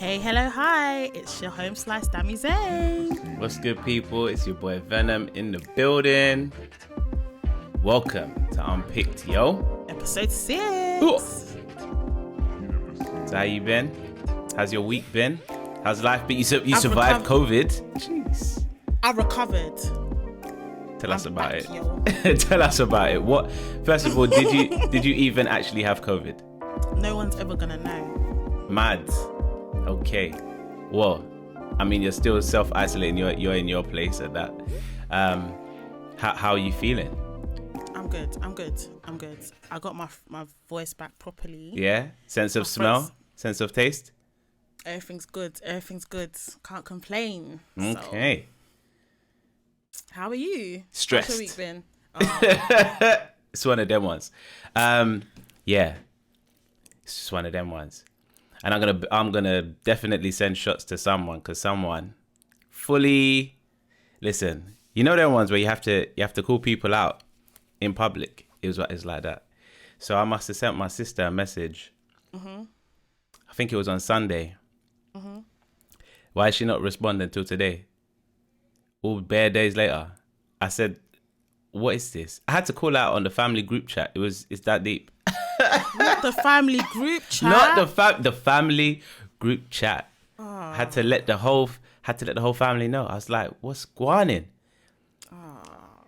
Hey, hello, hi, it's your home slice, Dammy Zane. What's good, people? It's your boy Venom in the building. Welcome to Unpicked, yo. Episode 6. Ooh. So how you been? How's your week been? How's life been? You survived COVID. Jeez. I recovered. Tell us about back, it. Tell us about it. What? First of all, did you even actually have COVID? No one's ever gonna know. Mad. Okay. Well, I mean, you're still self-isolating. You're in your place at that. How are you feeling? I'm good. I got my voice back properly. Yeah? Sense of smell? Sense of taste? Everything's good. Can't complain. Okay. So, how are you? Stressed. How's your week been? Oh. It's one of them ones. Yeah. It's just one of them ones. And I'm gonna definitely send shots to someone, because someone fully listen. You know them ones where you have to call people out in public. It's like that. So I must have sent my sister a message. Mm-hmm. I think it was on Sunday. Mm-hmm. Why is she not responding till today? All bare days later. I said, "What is this?" I had to call out on the family group chat. It's that deep. Not the family group chat. Not the family group chat. Oh. Had to let the whole family know. I was like, "What's going on?" Oh.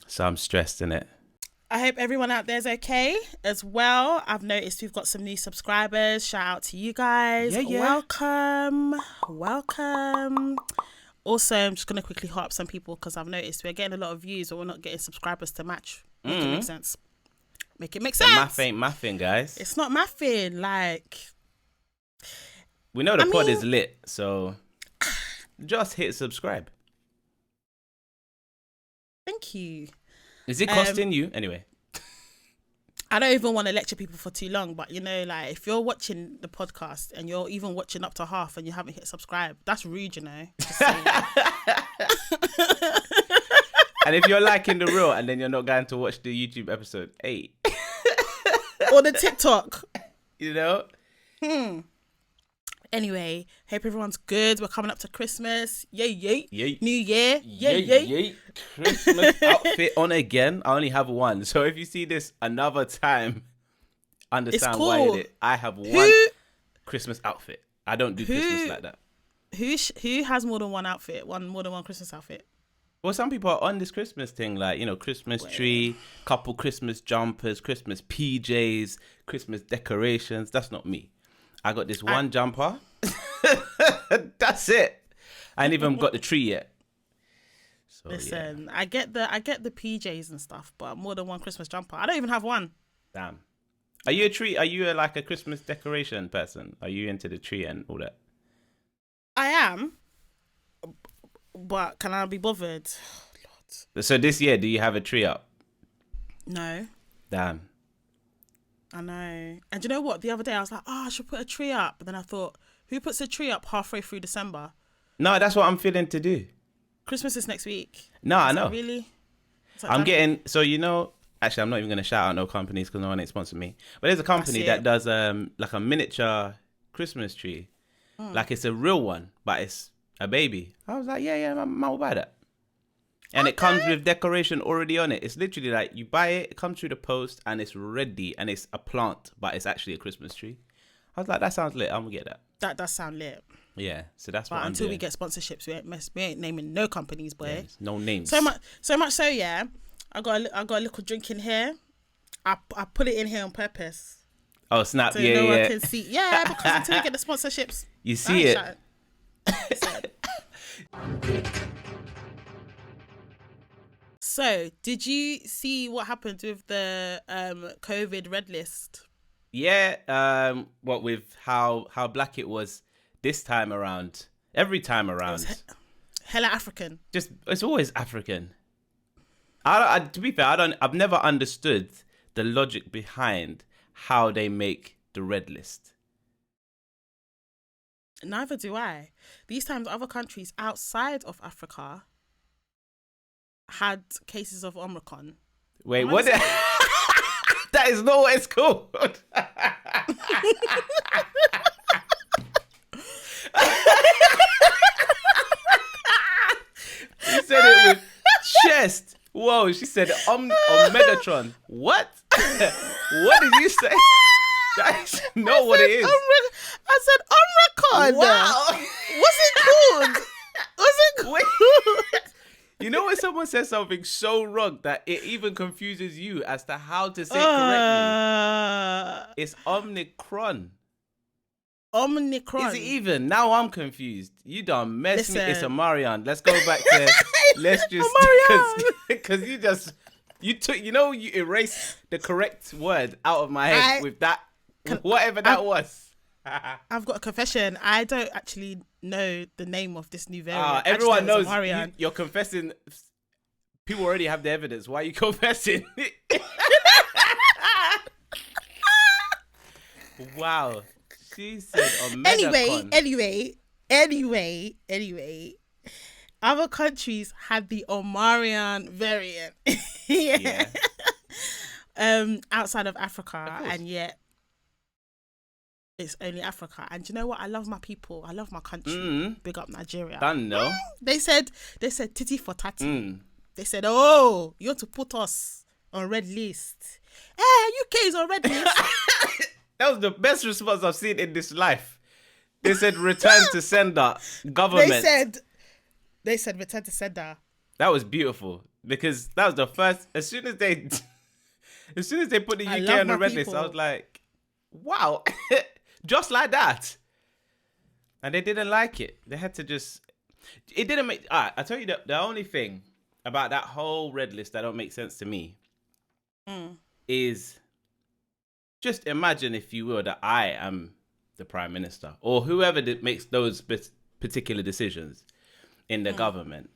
So I'm stressed in it. I hope everyone out there's okay as well. I've noticed we've got some new subscribers. Shout out to you guys. Yeah. Welcome. Also, I'm just gonna quickly hot up some people because I've noticed we're getting a lot of views, but we're not getting subscribers to match. Make it make sense. Make it make sense. Math ain't mathing, guys. It's not mathing. Like, we know the pod is lit, so just hit subscribe. Thank you. Is it costing you anyway? I don't even want to lecture people for too long, but like if you're watching the podcast and you're even watching up to half and you haven't hit subscribe, that's rude, Just saying. And if you're liking the reel and then you're not going to watch the YouTube episode, hey. Or the TikTok. You know? Anyway, hope everyone's good. We're coming up to Christmas. Yay. New Year. Yay. Christmas outfit on again. I only have one. So if you see this another time, understand cool. why I did it. I have one Christmas outfit. I don't do Christmas like that. Who has more than one outfit? More than one Christmas outfit? Well, some people are on this Christmas thing, like, Christmas tree, couple Christmas jumpers, Christmas PJs, Christmas decorations. That's not me. I got this one jumper. That's it. I ain't even got the tree yet. So, listen, yeah. I get the PJs and stuff, but more than one Christmas jumper. I don't even have one. Damn. Are you a tree? Are you like a Christmas decoration person? Are you into the tree and all that? I am. But can I be bothered? Lord. So this year, do you have a tree up? No. Damn. I know. And you know what? The other day I was like, I should put a tree up. But then I thought, who puts a tree up halfway through December? No, that's what I'm feeling to do. Christmas is next week. No, I know. Really? I'm getting, so actually I'm not even going to shout out no companies because no one ain't sponsored me. But there's a company that does like a miniature Christmas tree. Like it's a real one, but it's a baby. I was like, yeah, I'll buy that. And it comes with decoration already on it. It's literally like you buy it comes through the post, and it's ready, and it's a plant, but it's actually a Christmas tree. I was like, that sounds lit. I'm gonna get that. That does sound lit. Yeah, so that's but what I'm doing. Until we get sponsorships, we ain't naming no companies, boy. Yeah, no names. So much so, yeah. I got a little drink in here. I put it in here on purpose. Oh snap! So no one can see. Yeah, because until we get the sponsorships, you see it. So, did you see what happened with the COVID red list? Yeah, what with how black it was this time around. Every time around. Hella African. It's always African. To be fair, I've never understood the logic behind how they make the red list. Neither do I. These times, other countries outside of Africa had cases of Omicron. Wait, what? That is not what it's called. Whoa, she said Megatron. What? What did you say? That's not what it is. I said Omicron. Wow. What's it called? What's it called? You know when someone says something so wrong that it even confuses you as to how to say it correctly? It's Omicron. Omicron. Is it even? Now I'm confused. You done messed me. It's a Marianne. Let's go back to. Let's just because you took. You erased the correct word out of my head with that. Whatever that was. I've got a confession. I don't actually know the name of this new variant. Everyone knows you're confessing. People already have the evidence. Why are you confessing? Wow. She said Anyway. Other countries had the Omarian variant. Yeah. Outside of Africa, and yet it's only Africa. And you know what? I love my people. I love my country. Big up Nigeria. Done, no? They said titty for tatty. They said, oh, you want to put us on red list. UK is on red list. That was the best response I've seen in this life. They said return to sender, government. They said return to sender. That was beautiful because that was the first. As soon as they put the UK on the red list, I was like, wow, just like that. And they didn't like it. They had to just. It didn't make. I tell you the only thing about that whole red list that don't make sense to me is just imagine, if you will, that I am the prime minister or whoever makes those particular decisions in the government.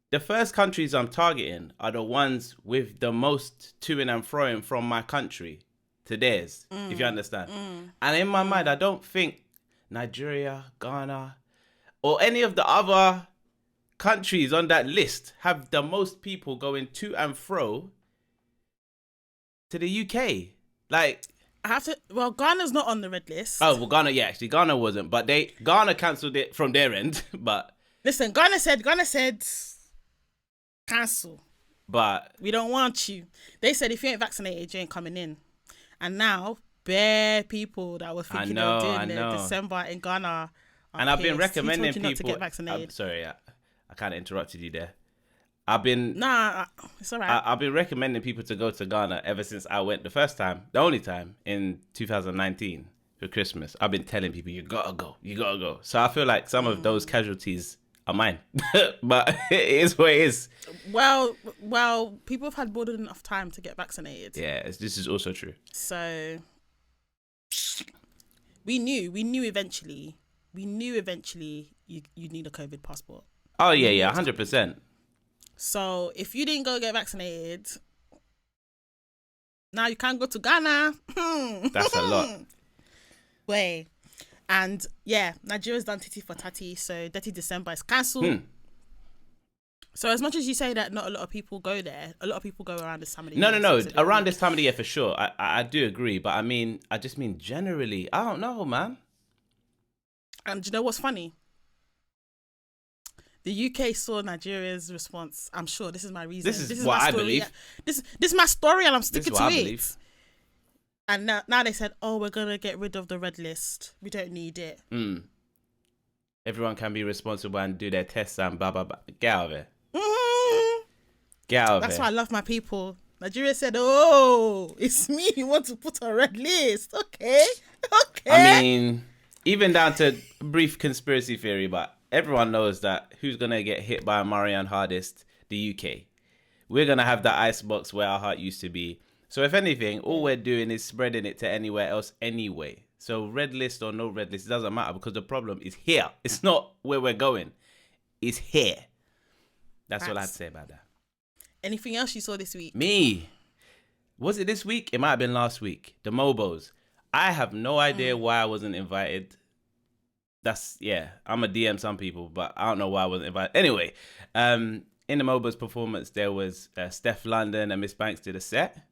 The first countries I'm targeting are the ones with the most to-ing and fro-ing from my country to theirs, if you understand. And in my mind, I don't think Nigeria, Ghana, or any of the other countries on that list have the most people going to and fro to the UK. Like, Ghana's not on the red list. Oh, well, actually, Ghana wasn't, but Ghana cancelled it from their end, but... Listen, Ghana said, cancel. But... We don't want you. They said, if you ain't vaccinated, you ain't coming in. And now, bare people that were thinking they were doing December in Ghana. And I've been recommending people... not to get vaccinated. I'm sorry, I kind of interrupted you there. It's all right. I've been recommending people to go to Ghana ever since I went the first time, the only time, in 2019 for Christmas. I've been telling people, you gotta go. So I feel like some of those casualties are mine. But it is what it is. Well, people have had more than enough time to get vaccinated. Yeah, this is also true. So we knew eventually you need a COVID passport. Oh, yeah, 100%. So if you didn't go get vaccinated, now you can't go to Ghana. That's a lot. Wait. And yeah, Nigeria's done titty for tatty, so Dirty December is cancelled. So as much as you say that not a lot of people go there, a lot of people go around this time of the year. No. Around this time of the year for sure. I do agree. But I just mean generally. I don't know, man. And do you know what's funny? The UK saw Nigeria's response. I'm sure this is my reason. This is what I believe. This is my story, and I'm sticking to it. Believe. And now they said, "Oh, we're gonna get rid of the red list. We don't need it." Everyone can be responsible and do their tests and blah blah blah. Get out of it. Get out of it. That's why I love my people. Nigeria said, "Oh, it's me you want to put on red list." Okay. I mean, even down to brief conspiracy theory, but everyone knows that who's going to get hit by a Marianne hardest? The UK. We're going to have that icebox where our heart used to be. So if anything, all we're doing is spreading it to anywhere else anyway. So red list or no red list, it doesn't matter because the problem is here. It's not where we're going. It's here. That's all I have to say about that. Anything else you saw this week? Me. Was it this week? It might have been last week. The MOBOs. I have no idea why I wasn't invited. I'm a DM some people, but I don't know why I wasn't invited. Anyway, in the MOBOs performance, there was Steff London and Miss Banks did a set.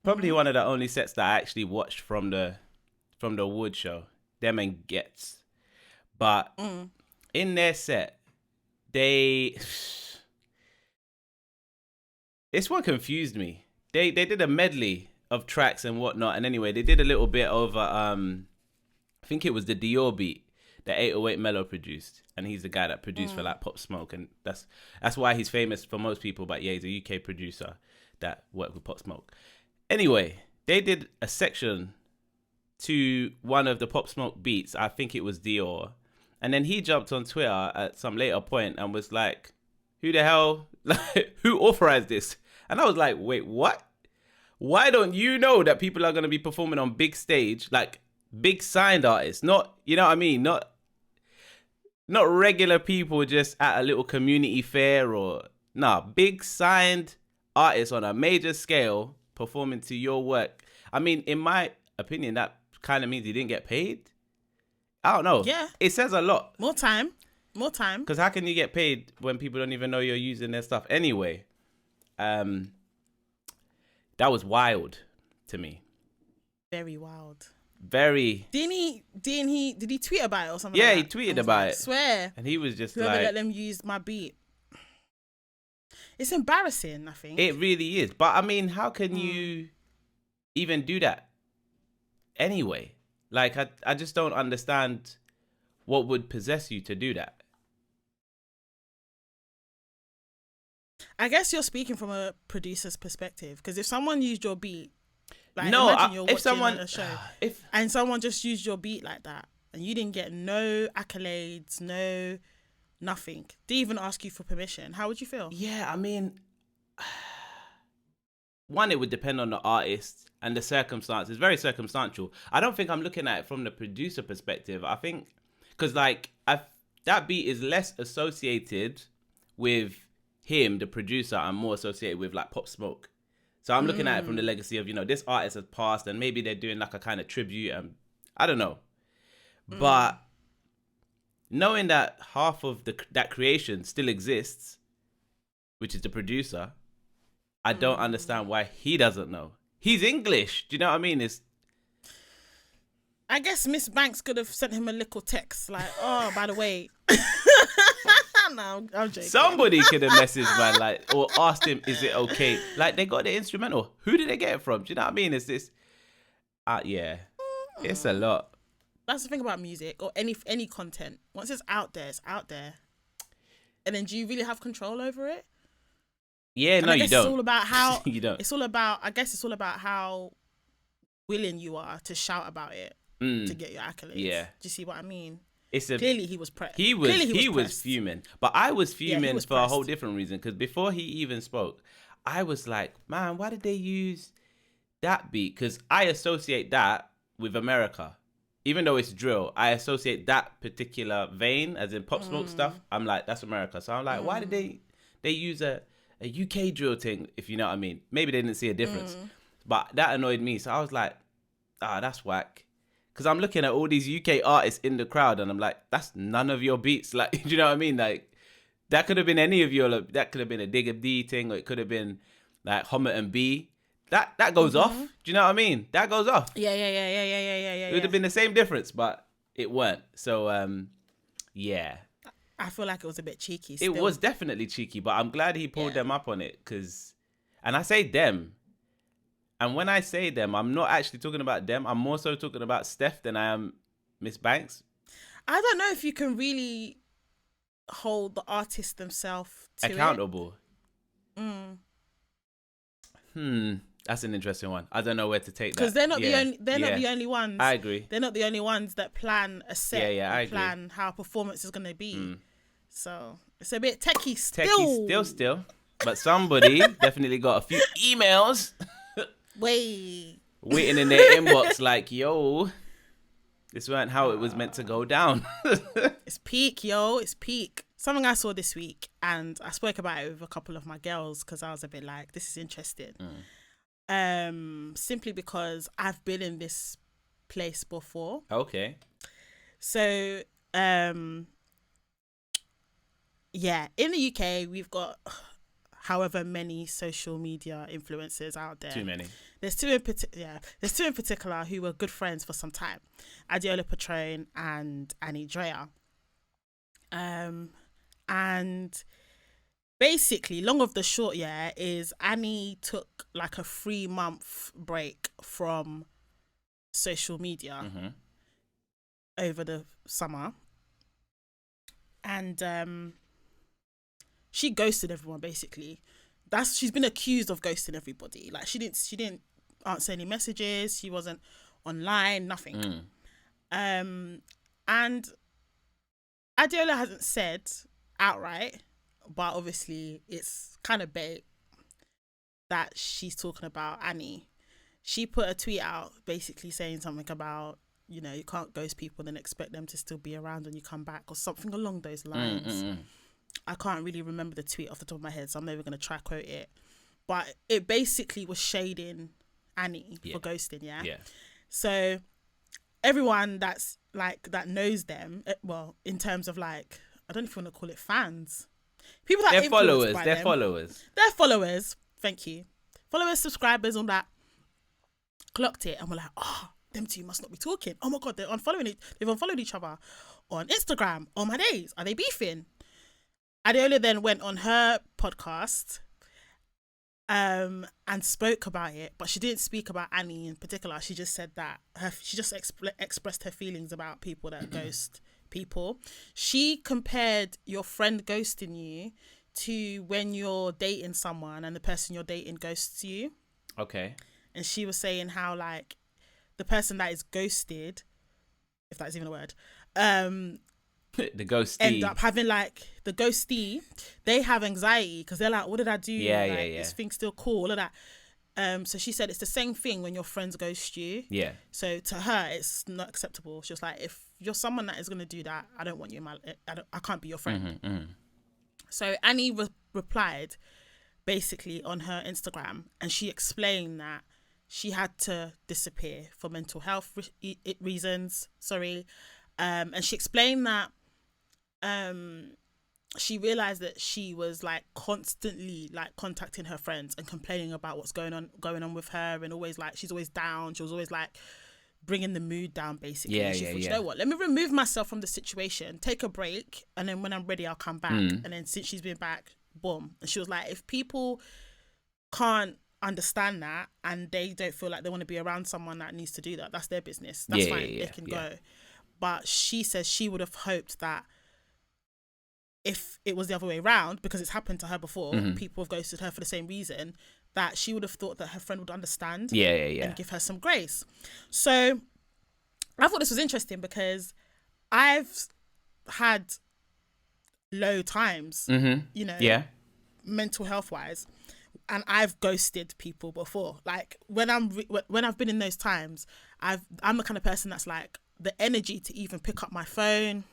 Probably one of the only sets that I actually watched from the award show. Them and Gets. But in their set, they This one confused me. They did a medley of tracks and whatnot, and anyway, they did a little bit over I think it was the Dior beat that 808 Mello produced, and he's the guy that produced for like Pop Smoke, and that's why he's famous for most people. But yeah, he's a UK producer that worked with Pop Smoke. Anyway, they did a section to one of the Pop Smoke beats. I think it was Dior, and then he jumped on Twitter at some later point and was like, "Who the hell? Like, who authorized this?" And I was like, "Wait, what? Why don't you know that people are going to be performing on big stage, like big signed artists, not, you know what I mean, not regular people just at a little community fair or big signed artists on a major scale performing to your work." I mean, in my opinion, that kind of means he didn't get paid. I don't know. Yeah, it says a lot. More time. Because how can you get paid when people don't even know you're using their stuff? Anyway, that was wild to me. Very wild. Very. Did he tweet about it or something? Yeah, like he tweeted about it. I swear. And he was just whoever like, let them use my beat. It's embarrassing, I think. It really is. But I mean, how can you even do that anyway? Like, I just don't understand what would possess you to do that. I guess you're speaking from a producer's perspective, because if someone used your beat, like, no, imagine you're if watching someone a show and someone just used your beat like that, and you didn't get no accolades, no nothing, didn't even ask you for permission, how would you feel? Yeah, I mean, one, it would depend on the artist and the circumstances. Very circumstantial. I don't think I'm looking at it from the producer perspective. I think because like that beat is less associated with him, the producer, and more associated with like Pop Smoke. So I'm looking at it from the legacy of, you know, this artist has passed and maybe they're doing like a kind of tribute, and I don't know. But knowing that half of that creation still exists, which is the producer, I don't understand why he doesn't know. He's English. Do you know what I mean? I guess Miss Banks could have sent him a little text like, "Oh, by the way." No, I'm joking. Somebody could have messaged, man, like, or asked him, "Is it okay?" Like, they got the instrumental. Who did they get it from? Do you know what I mean? It's this. Yeah, it's a lot. That's the thing about music or any content. Once it's out there, it's out there. And then, do you really have control over it? Yeah, no, you don't. It's all about how you don't. It's all about. I guess it's all about how willing you are to shout about it to get your accolades. Yeah. Do you see what I mean? Clearly he was pressed. He was fuming, but I was fuming for a whole different reason. Because before he even spoke, I was like, man, why did they use that beat? Because I associate that with America. Even though it's drill, I associate that particular vein, as in Pop Smoke stuff. I'm like, that's America. So I'm like, why did they use a UK drill thing, if you know what I mean? Maybe they didn't see a difference. But that annoyed me. So I was like, that's whack. Because I'm looking at all these UK artists in the crowd and I'm like, that's none of your beats. Like, do you know what I mean? Like, that could have been any of your, that could have been a Digger D thing, or it could have been like Homer and B. That goes off. Do you know what I mean? That goes off. Yeah. It would have been the same difference, but it weren't. So, yeah. I feel like it was a bit cheeky still. It was definitely cheeky, but I'm glad he pulled them up on it. And I say them. And when I say them, I'm not actually talking about them. I'm more so talking about Steff than I am Miss Banks. I don't know if you can really hold the artists themselves to accountable. That's an interesting one. I don't know where to take that. Because they're not the only ones. I agree. They're not the only ones that plan a set. I plan agree. how a performance is going to be. So it's a bit techie still. Still. But somebody definitely got a few emails. Waiting in their inbox like, yo, this weren't how it was meant to go down. It's peak, yo. It's peak. Something I saw this week, and I spoke about it with a couple of my girls because I was a bit like, this is interesting. Simply because I've been in this place before. Okay. So, in the UK, we've got however many social media influencers out there. Too many. There's two in particular who were good friends for some time. Adeola Patronne and Drea. And basically, long of the short, yeah, is Annie took like a 3-month break from social media over the summer, and she ghosted everyone. Basically, she's been accused of ghosting everybody. Like she didn't answer any messages. She wasn't online. Nothing. And Adeola hasn't said outright, but obviously it's kind of bait that she's talking about Annie. She put a tweet out basically saying something about, you know, you can't ghost people and then expect them to still be around when you come back, or something along those lines. I can't really remember the tweet off the top of my head, so I'm never going to try quote it. But it basically was shading Annie for ghosting, yeah? So everyone that's like, that knows them, well, in terms of like, I don't know if you want to call it fans. People that they're followers. They're followers. Thank you. Followers, subscribers, all that. Clocked it and we're like, oh, them two must not be talking. Oh my God, they've unfollowed each other on Instagram. Oh my days, are they beefing? Adeola then went on her podcast and spoke about it, but she didn't speak about Annie in particular. She just said that she just expressed her feelings about people that ghost people. She compared your friend ghosting you to when you're dating someone and the person you're dating ghosts you. Okay. And she was saying how, like, the person that is ghosted, if that's even a word, the ghostie end up having, like, the ghostie, they have anxiety because they're like, what did I do? This thing's still cool, all of that. So she said it's the same thing when your friends ghost you. Yeah. So to her, it's not acceptable. She was like, if you're someone that is going to do that, I don't want you in my, I can't be your friend. So Annie replied basically on her Instagram, and she explained that she had to disappear for mental health reasons. And she explained that she realized that she was like constantly like contacting her friends and complaining about what's going on with her, and always like she's always down. She was always like bringing the mood down basically. And she thought, you know what, let me remove myself from the situation, take a break, and then when I'm ready I'll come back. And then since she's been back, boom. And she was like, if people can't understand that and they don't feel like they want to be around someone that needs to do that, that's their business. That's fine. They can go. But she says she would have hoped that if it was the other way around, because it's happened to her before, people have ghosted her for the same reason, that she would have thought that her friend would understand and give her some grace. So I thought this was interesting because I've had low times, you know, mental health wise, and I've ghosted people before. Like when I've been in those times, I'm the kind of person that's like, the energy to even pick up my phone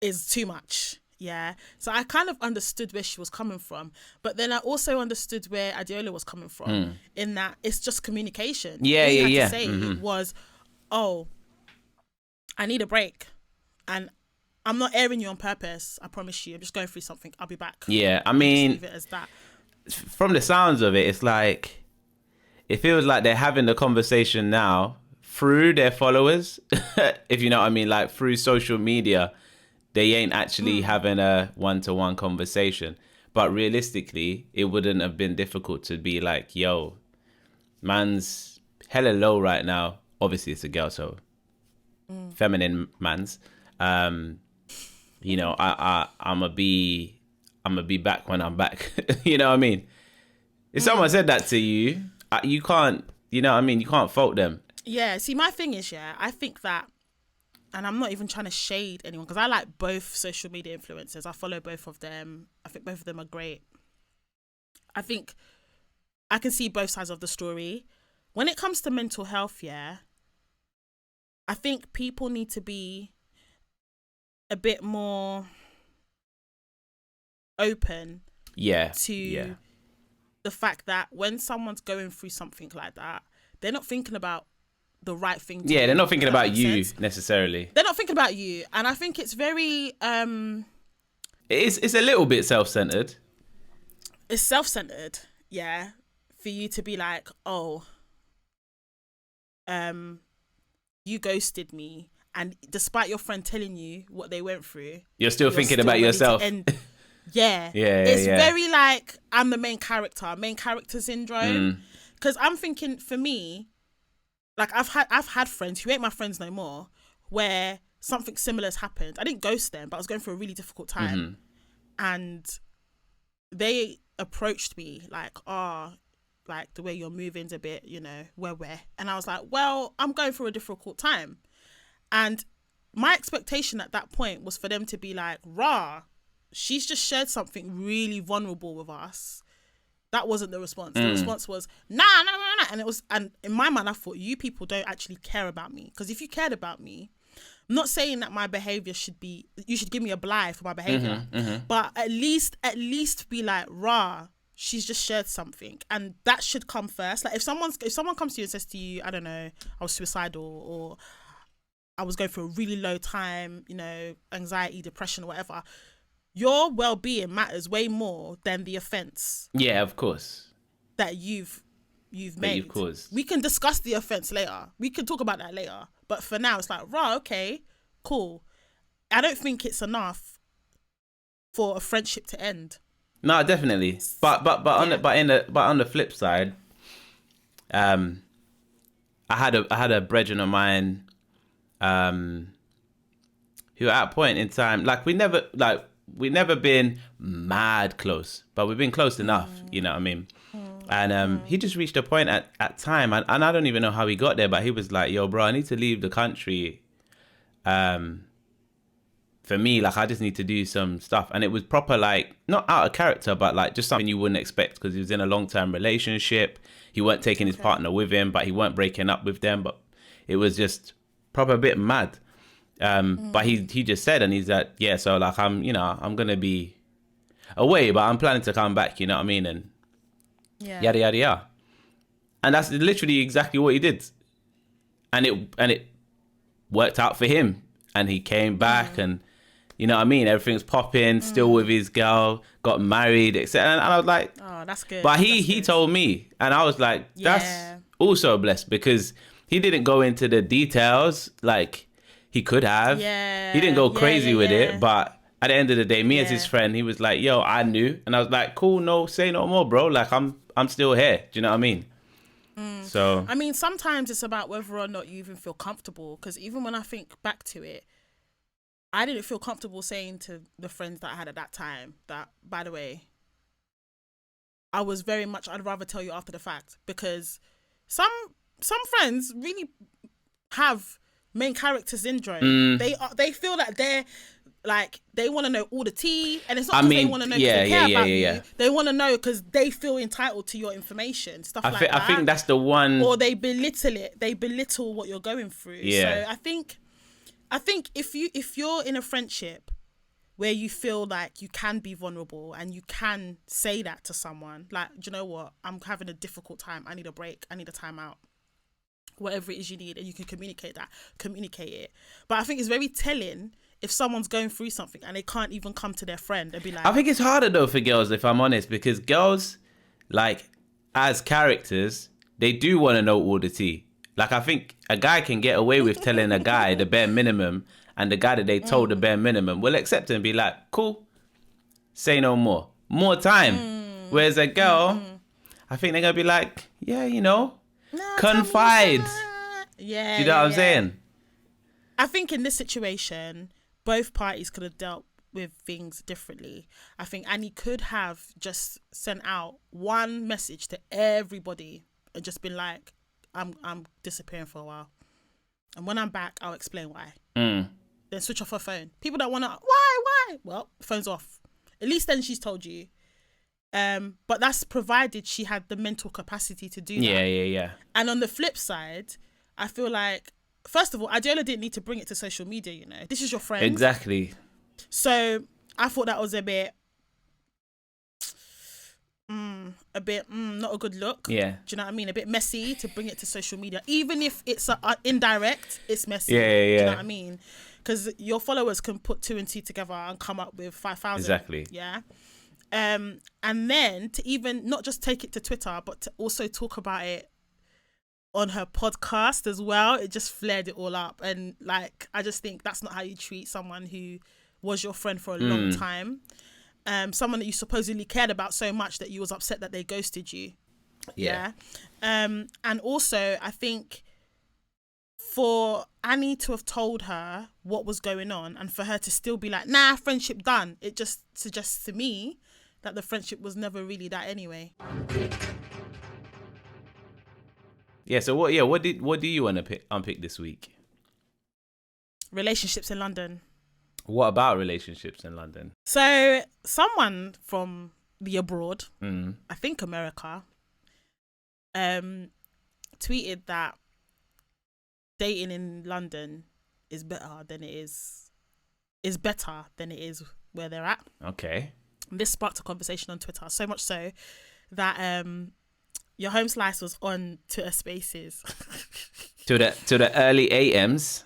is too much. Yeah. So I kind of understood where she was coming from, but then I also understood where Adeola was coming from, in that it's just communication. All you had to say was, oh, I need a break, and I'm not airing you on purpose. I promise you. I'm just going through something. I'll be back. Yeah. I mean, just leave it as that. From the sounds of it, it's like, it feels like they're having the conversation now through their followers, if you know what I mean, like through social media. They ain't actually having a one-to-one conversation. But realistically, it wouldn't have been difficult to be like, yo, man's hella low right now. Obviously, it's a girl, so feminine man's. You know, I'ma be back when I'm back. You know what I mean? If someone said that to you, you can't, you know what I mean? You can't fault them. Yeah, see, my thing is, I think that, and I'm not even trying to shade anyone, because I like both social media influencers. I follow both of them. I think both of them are great. I think I can see both sides of the story. When it comes to mental health, I think people need to be a bit more open to the fact that when someone's going through something like that, they're not thinking about the right thing to do. They're not thinking about you necessarily. They're not thinking about you. And I think it's very it's a little bit self-centered. It's self-centered, for you to be like, oh, you ghosted me, and despite your friend telling you what they went through, you're still thinking about yourself. It's very like I'm the main character syndrome. Because I'm thinking, for me, like I've had friends who ain't my friends no more, where something similar has happened. I didn't ghost them, but I was going through a really difficult time, and they approached me like, like the way you're moving's a bit, where, and I was like, well, I'm going through a difficult time, and my expectation at that point was for them to be like, rah, she's just shared something really vulnerable with us. That wasn't the response. The response was, nah. And in my mind, I thought, you people don't actually care about me. Because if you cared about me, I'm not saying that my behavior you should give me a bly for my behavior, but at least be like, rah, she's just shared something. And that should come first. Like if someone comes to you and says to you, I don't know, I was suicidal, or I was going through a really low time, anxiety, depression, or whatever, your well-being matters way more than the offence. Yeah, of course. That you've made. Of course. We can discuss the offence later. We can talk about that later. But for now, it's like, right, okay, cool. I don't think it's enough for a friendship to end. No, definitely. But on the flip side, I had a brethren of mine, who at a point in time, like we never been mad close, but we've been close enough, you know what I mean? And he just reached a point at time, and I don't even know how he got there, but he was like, yo, bro, I need to leave the country. For me, like, I just need to do some stuff. And it was proper, like, not out of character, but like just something you wouldn't expect, because he was in a long-term relationship. He weren't taking his partner with him, but he weren't breaking up with them. But it was just proper a bit mad. But he just said, and he's like, yeah, so like I'm going to be away, but I'm planning to come back, you know what I mean? And yada, yada, yada. And that's literally exactly what he did. And it worked out for him. And he came back and, you know what I mean? Everything's popping, still with his girl, got married, etc. And I was like, oh, that's good. But he told me, and I was like, that's also blessed, because he didn't go into the details like he could have. Yeah. He didn't go crazy with it, but at the end of the day, me as his friend, he was like, yo, I knew. And I was like, cool, no, say no more, bro. Like, I'm still here. Do you know what I mean? So, I mean, sometimes it's about whether or not you even feel comfortable. Because even when I think back to it, I didn't feel comfortable saying to the friends that I had at that time that, by the way, I was very much, I'd rather tell you after the fact. Because some friends really have main character syndrome. They feel that they're like, they want to know all the tea, and it's not because they want to know because they care about you. They want to know because they feel entitled to your information, stuff like that. I think that's the one. Or they belittle it. They belittle what you're going through. Yeah. So I think if you're in a friendship where you feel like you can be vulnerable and you can say that to someone, like, do you know what? I'm having a difficult time. I need a break. I need a time out. Whatever it is you need, and you can communicate it. But I think it's very telling if someone's going through something and they can't even come to their friend and be like... I think it's harder though for girls, if I'm honest, because girls, like, as characters, they do want to know all the tea. Like, I think a guy can get away with telling a guy the bare minimum, and the guy that they told the bare minimum will accept it and be like, cool, say no more. More time. Whereas a girl, I think they're going to be like, yeah, confide. Yeah. Do you know what I'm saying? I think in this situation, both parties could have dealt with things differently. I think Annie could have just sent out one message to everybody and just been like, I'm disappearing for a while. And when I'm back, I'll explain why. Then switch off her phone. People don't want to, why? Well, phone's off. At least then she's told you. But that's provided she had the mental capacity to do that. Yeah. And on the flip side, I feel like, first of all, Adeola didn't need to bring it to social media, This is your friend. Exactly. So I thought that was a bit not a good look. Yeah. Do you know what I mean? A bit messy to bring it to social media. Even if it's indirect, it's messy. Yeah. Do you know what I mean? Because your followers can put 2 and 2 together and come up with 5,000. Exactly. Yeah. And then to even not just take it to Twitter, but to also talk about it on her podcast as well, it just flared it all up. And like, I just think that's not how you treat someone who was your friend for a long time. someone that you supposedly cared about so much that you was upset that they ghosted you. Yeah. And also, I think for Annie to have told her what was going on and for her to still be like, nah, friendship done, it just suggests to me that the friendship was never really that anyway. Yeah, so what do you want to unpick this week? Relationships in London. What about relationships in London? So someone from the abroad, I think America, tweeted that dating in London is better than it is where they're at. Okay. This sparked a conversation on Twitter, so much so that your home slice was on Twitter Spaces to the early AMs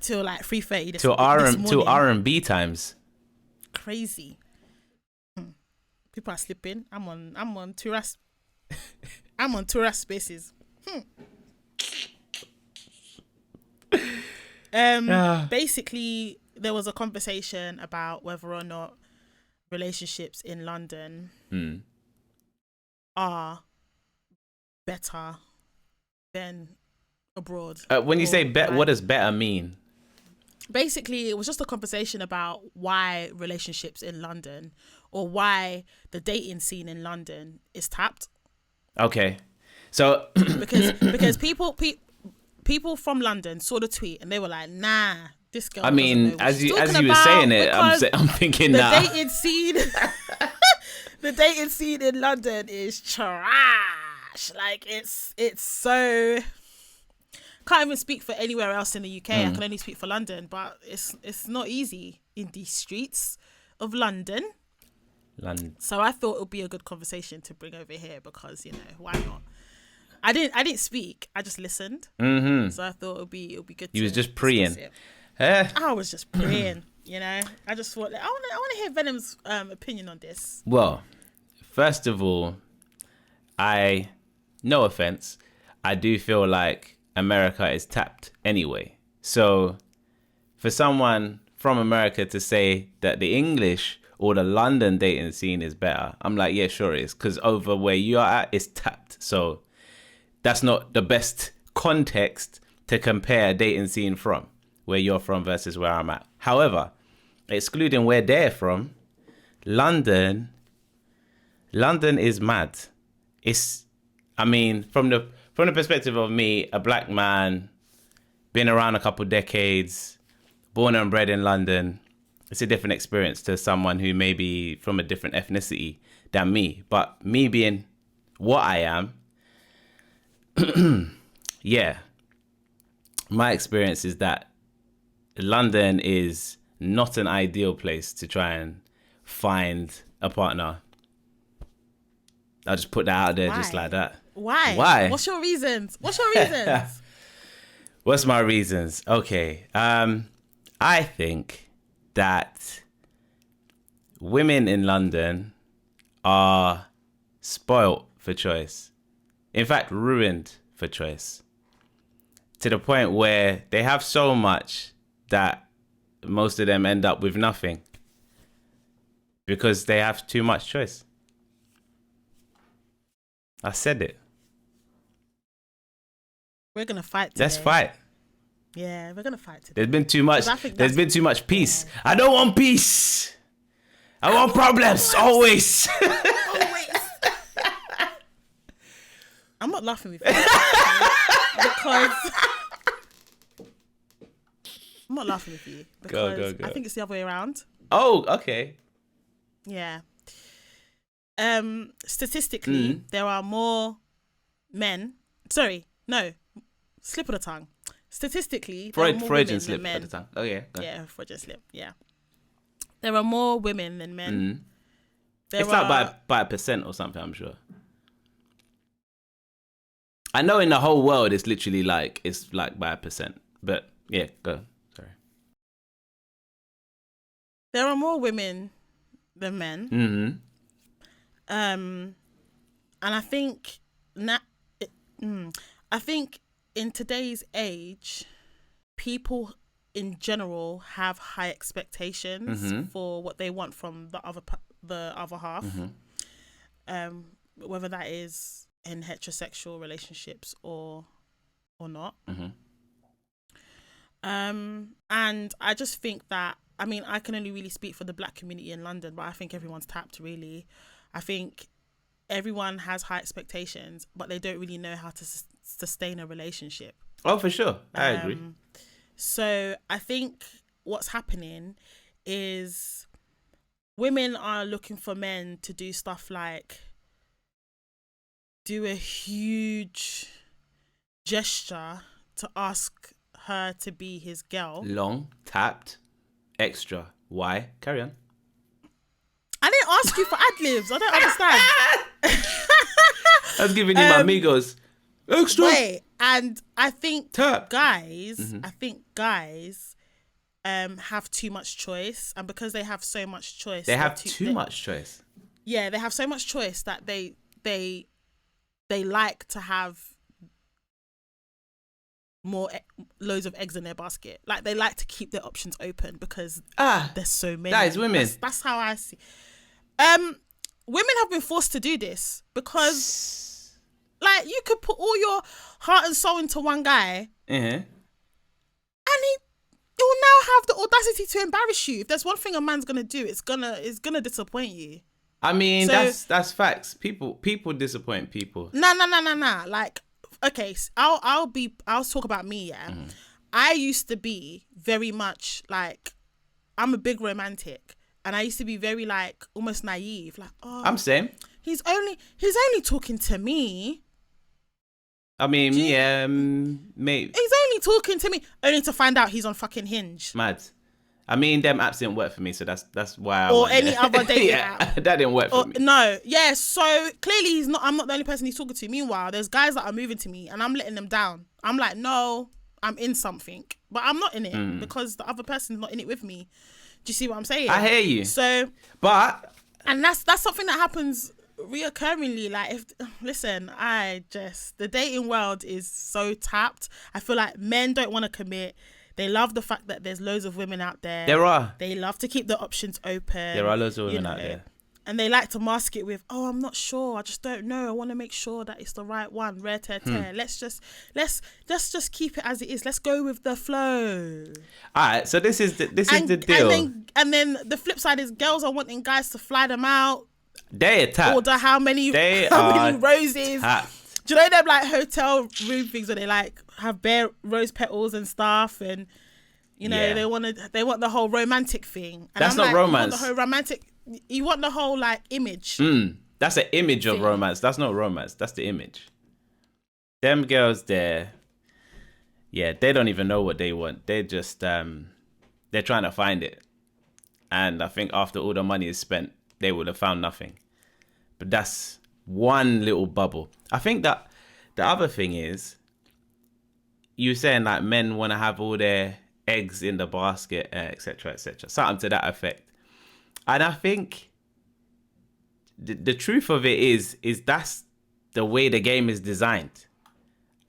till like 3:30 to R&B times. Crazy. People are sleeping. I'm on Twitter. I'm on Twitter Spaces. Basically, there was a conversation about whether or not relationships in London are better than abroad. When you say better, what does better mean? Basically, it was just a conversation about why relationships in London, or why the dating scene in London is tapped. Okay, so because people from London saw the tweet and they were like, nah, this girl. I mean, as you were saying it, I'm thinking that the dating scene in London is trash. Like it's so. Can't even speak for anywhere else in the UK. I can only speak for London, but it's not easy in these streets of London. So I thought it would be a good conversation to bring over here because, you know, why not? I didn't speak. I just listened. So I thought it would be good. You was just preying. I was just praying, you know. I just thought I want to hear Venom's opinion on this. Well, first of all, no offense, I do feel like America is tapped anyway. So for someone from America to say that the English or the London dating scene is better, I'm like, yeah, sure it is, because over where you are at is tapped. So that's not the best context to compare a dating scene from, where you're from versus where I'm at. However, excluding where they're from, London is mad. I mean, from the perspective of me, a black man, been around a couple decades, born and bred in London, it's a different experience to someone who may be from a different ethnicity than me. But me being what I am, yeah, my experience is that London is not an ideal place to try and find a partner. I'll just put that out there. Why? Just like that. Why? What's your reasons? What's my reasons? Okay. I think that women in London are spoilt for choice. In fact, ruined for choice. To the point where they have so much that most of them end up with nothing. Because they have too much choice. I said it. We're going to fight today. Let's fight. Yeah, we're going to fight today. There's been too much peace. Yeah. I don't want peace. I want problems. Always. I'm not laughing with you. Because... I'm not laughing with you. Because go. I think it's the other way around. Oh, okay. Yeah. Statistically, there are more men. Sorry, no. Slip of the tongue. Statistically, Freudian slip of the tongue. Oh, yeah. Yeah, Freudian slip. Yeah. There are more women than men. It's like by a percent or something, I'm sure. I know in the whole world it's literally like, it's like by a percent. But yeah, go. Sorry. There are more women than men. And I think in today's age, people in general have high expectations for what they want from the other half, whether that is in heterosexual relationships or not. And I just think that, I mean, I can only really speak for the black community in London, but I think everyone's tapped, really. I think everyone has high expectations, but they don't really know how to sustain a relationship. Oh, for sure. I agree. So I think what's happening is women are looking for men to do stuff like do a huge gesture to ask her to be his girl. Long, tapped, extra. Why? Carry on. I didn't ask you for ad-libs. I don't understand. I was giving you my amigos. Extra. Wait, and I think Tap. guys have too much choice, and because they have so much choice, They have too much choice. Yeah, they have so much choice that they like to have loads of eggs in their basket. Like, they like to keep their options open because there's so many. That is women. That's how I see. Women have been forced to do this because, like, you could put all your heart and soul into one guy, and he will now have the audacity to embarrass you. If there's one thing a man's gonna do, it's gonna disappoint you. I mean, So, that's facts. People disappoint people. Nah. Like, okay, so I'll talk about me, yeah. I used to be very much like, I'm a big romantic, and I used to be very, like, almost naive, like, oh, I'm same. He's only talking to me. I mean, mate. He's only talking to me, only to find out he's on fucking Hinge. Mad. I mean, them apps didn't work for me, so that's why. Or any other dating app. That didn't work for me. No, yeah. So clearly, I'm not the only person he's talking to. Meanwhile, there's guys that are moving to me, and I'm letting them down. I'm like, no, I'm in something, but I'm not in it because the other person's not in it with me. Do you see what I'm saying? I hear you. So, and that's something that happens reoccurringly. Like, the dating world is so tapped. I feel like men don't want to commit. They love the fact that there's loads of women out there. There are. They love to keep the options open. There are loads of women out there. And they like to mask it with, oh, I'm not sure. I just don't know. I want to make sure that it's the right one. Rare tear. Let's just keep it as it is. Let's go with the flow. All right. So this is the deal. And then the flip side is girls are wanting guys to fly them out. They are tapped. Order how many roses. Tapped. Do you know them, like, hotel room things where they, like, have bare rose petals and stuff, and they want the whole romantic thing. And that's not romance. You want the whole like image. That's an image of romance. That's not romance. That's the image. Them girls there, they don't even know what they want. They just they're trying to find it. And I think after all the money is spent, they would have found nothing. But that's one little bubble. I think that the other thing is, you saying like men want to have all their eggs in the basket, etc., etc., something to that effect. And I think the truth of it is that's the way the game is designed.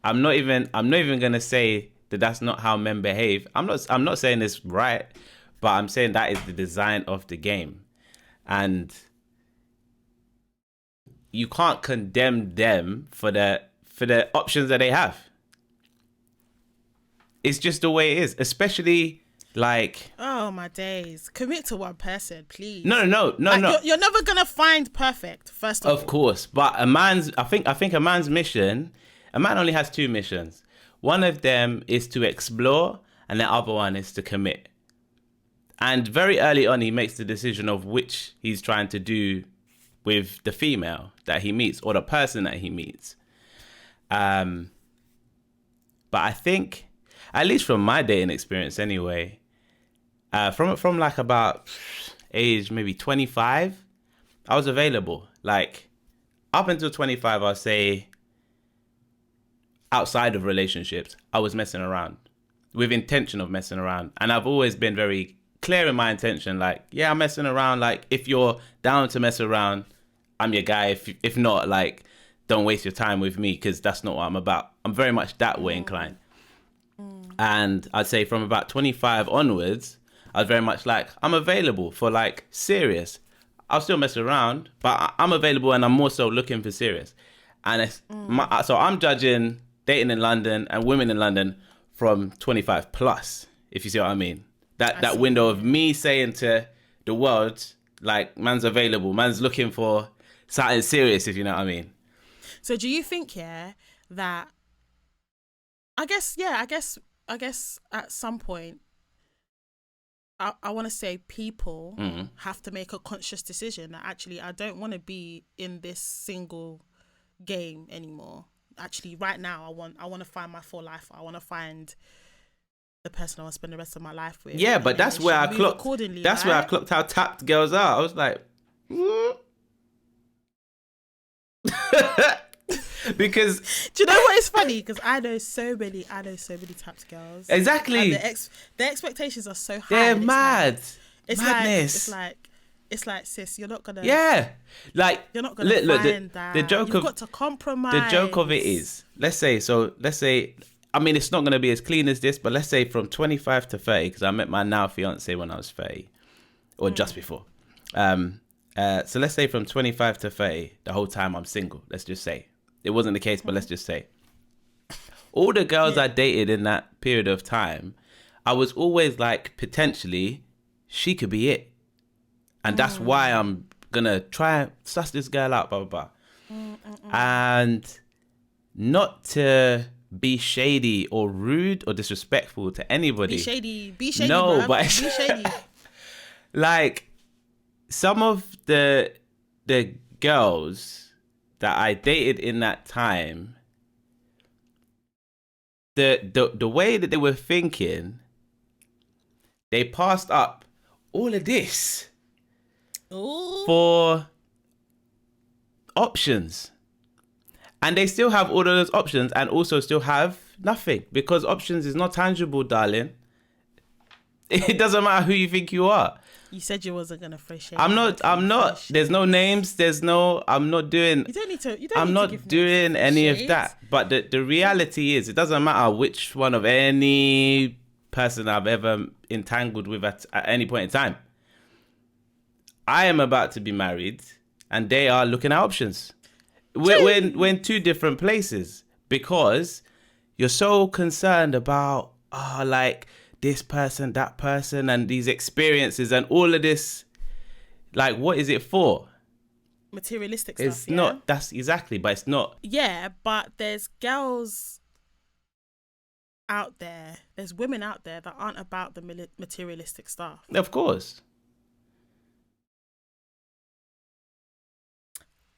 I'm not even gonna say that that's not how men behave. I'm not saying it's right, but I'm saying that is the design of the game, and you can't condemn them for the options that they have. It's just the way it is, especially like. Oh my days! Commit to one person, please. No. You're never gonna find perfect. First of all, of course, but I think a man's mission. A man only has two missions. One of them is to explore, and the other one is to commit. And very early on, he makes the decision of which he's trying to do with the female that he meets or the person that he meets. But I think, at least from my dating experience anyway, from like about age maybe 25, I was available. Like up until 25, I'll say outside of relationships, I was messing around with intention of messing around. And I've always been very clear in my intention. Like, yeah, I'm messing around. Like, if you're down to mess around, I'm your guy. If not, like, don't waste your time with me, because that's not what I'm about. I'm very much that way inclined. And I'd say from about 25 onwards, I was very much like, I'm available for like serious. I'll still mess around, but I'm available and I'm more so looking for serious. And so I'm judging dating in London and women in London from 25 plus, if you see what I mean. That window of me saying to the world, like, man's available, man's looking for something serious, if you know what I mean. So do you think, that I guess at some point, I want to say people have to make a conscious decision that actually I don't want to be in this single game anymore. Actually, right now, I want to find my full life. I want to find the person I want to spend the rest of my life with. Yeah, but that's where I clocked. That's where I clocked how tapped girls are. I was like, because do you know what is funny? Because I know so many tapped girls. Exactly. And their expectations are so high. They're mad. Madness. It's like, sis, you're not gonna. Yeah, like you're not gonna find that. The joke You've got to compromise. The joke of it is, let's say, I mean, it's not gonna be as clean as this, but let's say from 25 to 30, because I met my now fiance when I was 30, or just before. So let's say from 25 to 30, the whole time I'm single. Let's just say it wasn't the case, but let's just say all the girls I dated in that period of time, I was always like, potentially, she could be it. And that's why I'm going to try and suss this girl out, blah, blah, blah. And not to be shady or rude or disrespectful to anybody. Be shady. No, bro. but be shady. Like, some of the girls that I dated in that time, the way that they were thinking, they passed up all of this. Ooh. For options, and they still have all of those options and also still have nothing, because options is not tangible, darling. It doesn't matter who you think you are. You said you wasn't gonna throw shade. I'm not. There's no names. I'm not doing. You don't need to. I'm not doing any of that. But the reality is, it doesn't matter which one of any person I've ever entangled with at any point in time. I am about to be married, and they are looking at options. We're in two different places, because you're so concerned about, like, this person, that person, and these experiences and all of this. Like, what is it for? Materialistic it's stuff. It's not. That's exactly, but it's not. Yeah, but there's girls out there. There's women out there that aren't about the materialistic stuff. Of course.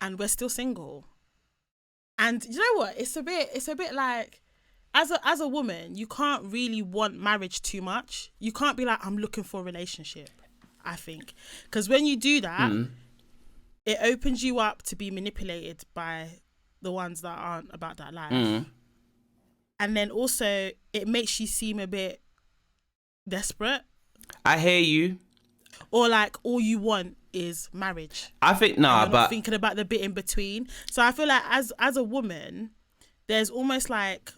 And we're still single. And you know what? It's a bit like, as a woman, you can't really want marriage too much. You can't be like, I'm looking for a relationship, I think. Because when you do that, it opens you up to be manipulated by the ones that aren't about that life. And then also, it makes you seem a bit desperate. I hear you. Or like, all you want is marriage. I think but not thinking about the bit in between. So I feel like as a woman, there's almost like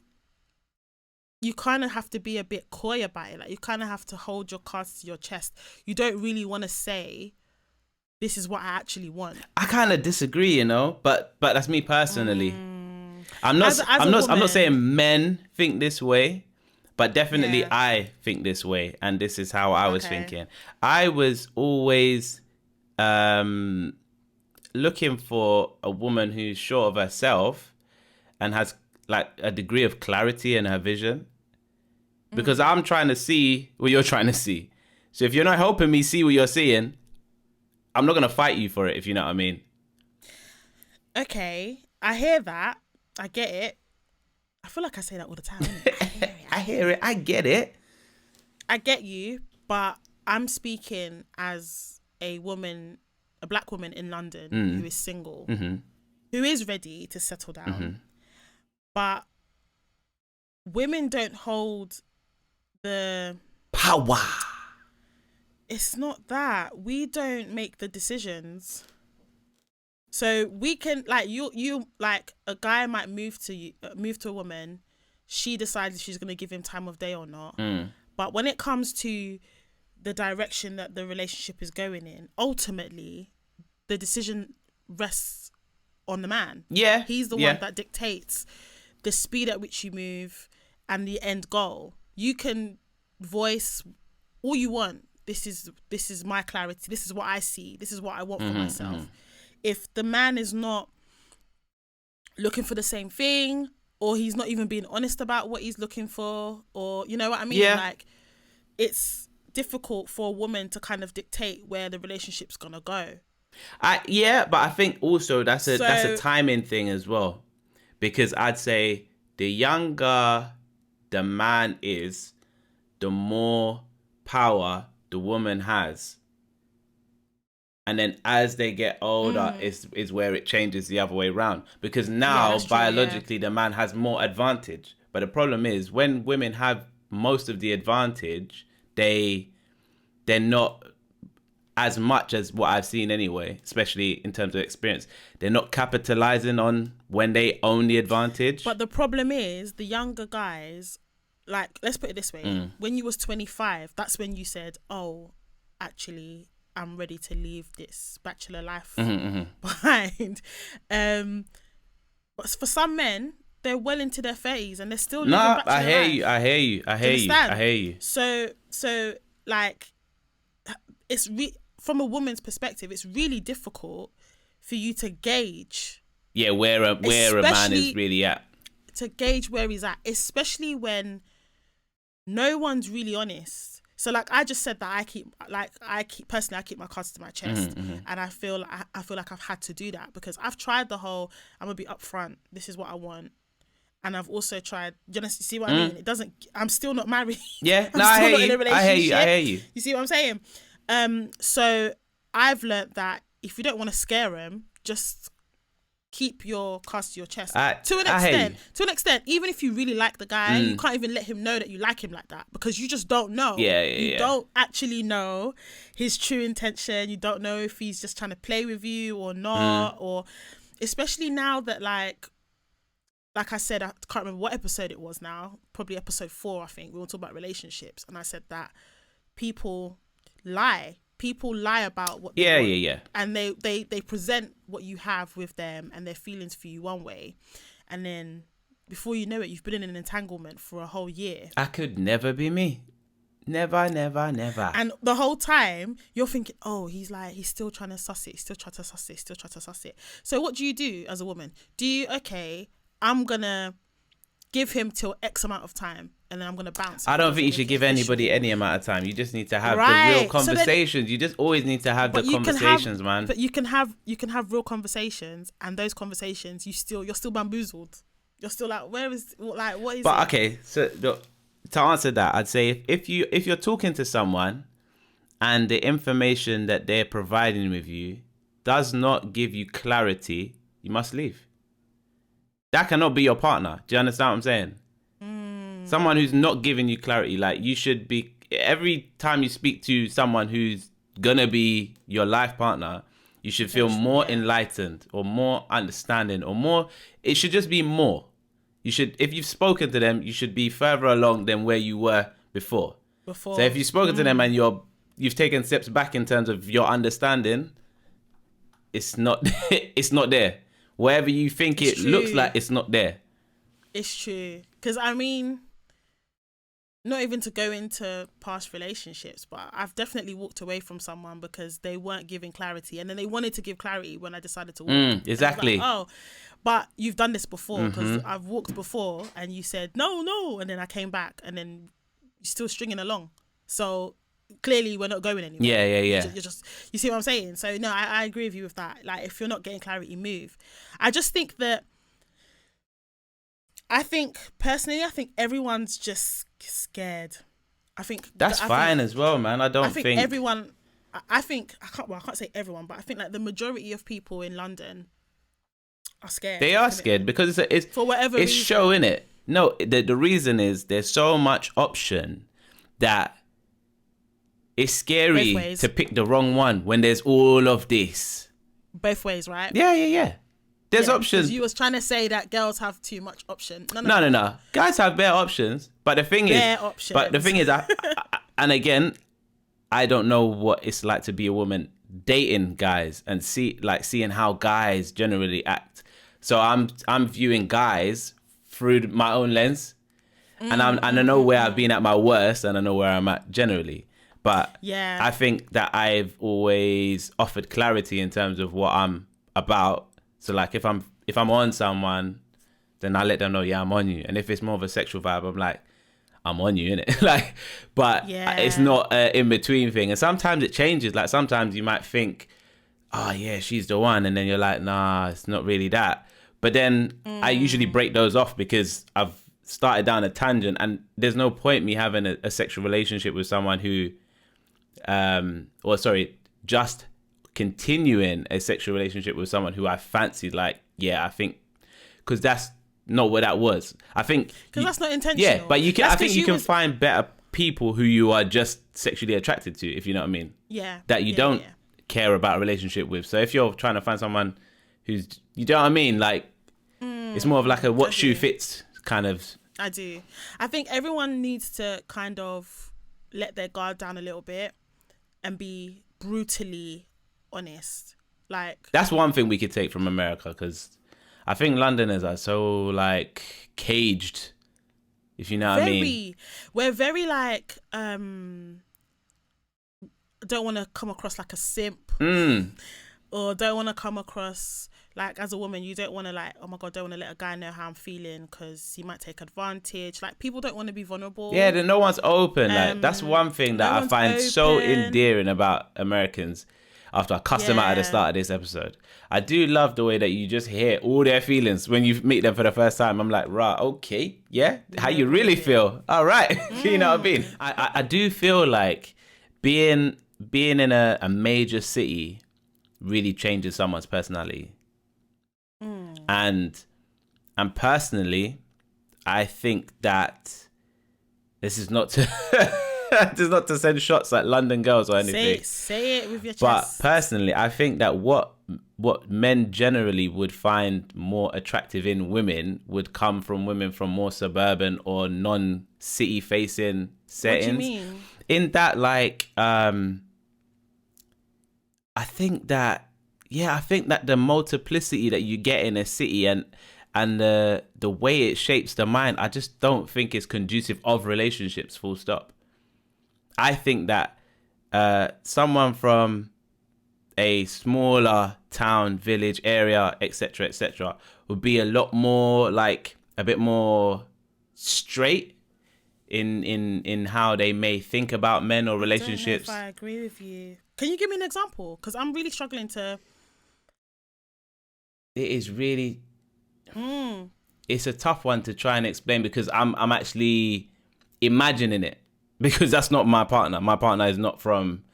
you kind of have to be a bit coy about it. Like, you kind of have to hold your cards to your chest. You don't really want to say, this is what I actually want. I kind of disagree, but that's me personally. I'm not saying men think this way, but definitely I think this way, and this is how I was thinking. I was always looking for a woman who's sure of herself and has like a degree of clarity in her vision, because I'm trying to see what you're trying to see. So if you're not helping me see what you're seeing, I'm not going to fight you for it, if you know what I mean. Okay, I hear that. I get it. I feel like I say that all the time. I hear it. I get it. I get you, but I'm speaking as a woman, a black woman in London who is single, who is ready to settle down. But women don't hold the power. It's not that. We don't make the decisions. So we can, like, you like, a guy might move to a woman, she decides if she's going to give him time of day or not. Mm. But when it comes to the direction that the relationship is going in, ultimately, the decision rests on the man. Yeah. He's the one that dictates the speed at which you move and the end goal. You can voice all you want. This is my clarity. This is what I see. This is what I want for myself. If the man is not looking for the same thing, or he's not even being honest about what he's looking for, or you know what I mean? Yeah. Like, it's difficult for a woman to kind of dictate where the relationship's gonna go. But I think also that's a timing thing as well, because I'd say the younger the man is, the more power the woman has. And then as they get older is where it changes the other way around. Because now, biologically, the man has more advantage. But the problem is, when women have most of the advantage, they're not, as much as what I've seen anyway, especially in terms of experience, they're not capitalizing on when they own the advantage. But the problem is, the younger guys, like, let's put it this way. When you was 25, that's when you said, oh, actually, I'm ready to leave this bachelor life behind. But for some men, they're well into their 30s and they're still living bachelor life. I hear you. So like, it's from a woman's perspective, it's really difficult for you to gauge. Yeah, where a man is really at. To gauge where he's at, especially when no one's really honest. So like I just said that I keep personally I keep my cards to my chest, and I feel like I've had to do that because I've tried the whole I'm gonna be upfront. This is what I want, and I've also tried. You see what I mean? It doesn't. I'm still not married. Yeah, I hear you. You see what I'm saying? So I've learnt that if you don't want to scare him, just keep your cards to your chest. To an extent, even if you really like the guy, you can't even let him know that you like him like that because you just don't know. You don't actually know his true intention. You don't know if he's just trying to play with you or not, or especially now that like I said, I can't remember what episode it was now, probably episode 4, I think. We were talking about relationships, and I said that people lie about what they want. And they present what you have with them and their feelings for you one way, and then before you know it, you've been in an entanglement for a whole year. I could never be me. Never. And the whole time you're thinking, oh, he's still trying to suss it, still trying to suss it. So what do you do as a woman? I'm gonna give him till X amount of time, and then I'm gonna bounce. I don't think you should give anybody any amount of time. You just need to have the real conversations. You just always need to have the conversations, man. But you can have real conversations, and those conversations you're still bamboozled. You're still like, what is? But okay, so to answer that, I'd say if you're talking to someone, and the information that they're providing with you does not give you clarity, you must leave. That cannot be your partner. Do you understand what I'm saying? Someone who's not giving you clarity, like you should be, every time you speak to someone who's gonna be your life partner, you should feel more enlightened or more understanding or more. It should just be more. You should, if you've spoken to them, you should be further along than where you were before. So if you've spoken to them and you've taken steps back in terms of your understanding, it's not there. Wherever you think it looks like, it's not there. It's true. Because, I mean, not even to go into past relationships, but I've definitely walked away from someone because they weren't giving clarity. And then they wanted to give clarity when I decided to walk. Exactly. Like, but you've done this before because I've walked before and you said, no. And then I came back and then you're still stringing along. So clearly we're not going anywhere. Yeah. You're just, you see what I'm saying? So no, I agree with you with that. Like, if you're not getting clarity, move. I just think that, personally, everyone's just scared. I think that's fine as well, man. I think everyone, I can't say everyone, but I think like the majority of people in London are scared. They are scared because it's for whatever it's reason. showing it. No, the reason is there's so much option that it's scary to pick the wrong one when there's all of this. Both ways, right? Yeah. There's Yeah, options. 'cause you was trying to say that girls have too much option. No. No. Guys have better options, but the thing Bare options. and again, I don't know what it's like to be a woman dating guys and seeing how guys generally act. So I'm viewing guys through my own lens, and I know where I've been at my worst, and I know where I'm at generally. But Yeah. I think that I've always offered clarity in terms of what I'm about. So like if I'm on someone, then I let them know, yeah, I'm on you. And if it's more of a sexual vibe, I'm like, I'm on you, innit? Like, but it's not an in-between thing. And sometimes it changes. Like sometimes you might think, oh yeah, she's the one. And then you're like, nah, it's not really that. But then I usually break those off because I've started down a tangent, and there's no point me having a sexual relationship with someone who, just continuing a sexual relationship with someone who I fancied. Like, yeah, I think, because that's not what that was. I think because that's not intentional. Yeah, but you can. I think you can find better people who you are just sexually attracted to, if you know what I mean. Yeah. That you don't care about a relationship with. So if you're trying to find someone who's, you know what I mean, like it's more of like a what shoe fits kind of. I do. I think everyone needs to kind of let their guard down a little bit and be brutally honest. Like, that's one thing we could take from America, because I think Londoners are so like caged, if you know what I mean. We're very like don't want to come across like a simp, or don't want to come across like, as a woman, you don't want to like, oh my god, don't want to let a guy know how I'm feeling because he might take advantage. Like, people don't want to be vulnerable. Yeah, then no one's open. Like, that's one thing that I find so endearing about Americans. After I cussed them out at the start of this episode, I do love the way that you just hear all their feelings when you meet them for the first time. I'm like, right, okay, yeah, how you really feel? All right, you know what I mean? I do feel like being in a major city really changes someone's personality. And personally, I think that this is not to this is not to send shots at London girls or anything. Say it with your chest. But personally, I think that what men generally would find more attractive in women would come from women from more suburban or non-city facing settings. What do you mean? In that, like, I think that the multiplicity that you get in a city and the way it shapes the mind, I just don't think it's conducive of relationships, full stop. I think that someone from a smaller town, village, area, etc., would be a lot more, like, a bit more straight in how they may think about men or relationships. I don't know if I agree with you. Can you give me an example? Because I'm really struggling to... It is really... It's a tough one to try and explain, because I'm actually imagining it, because that's not my partner. My partner is not from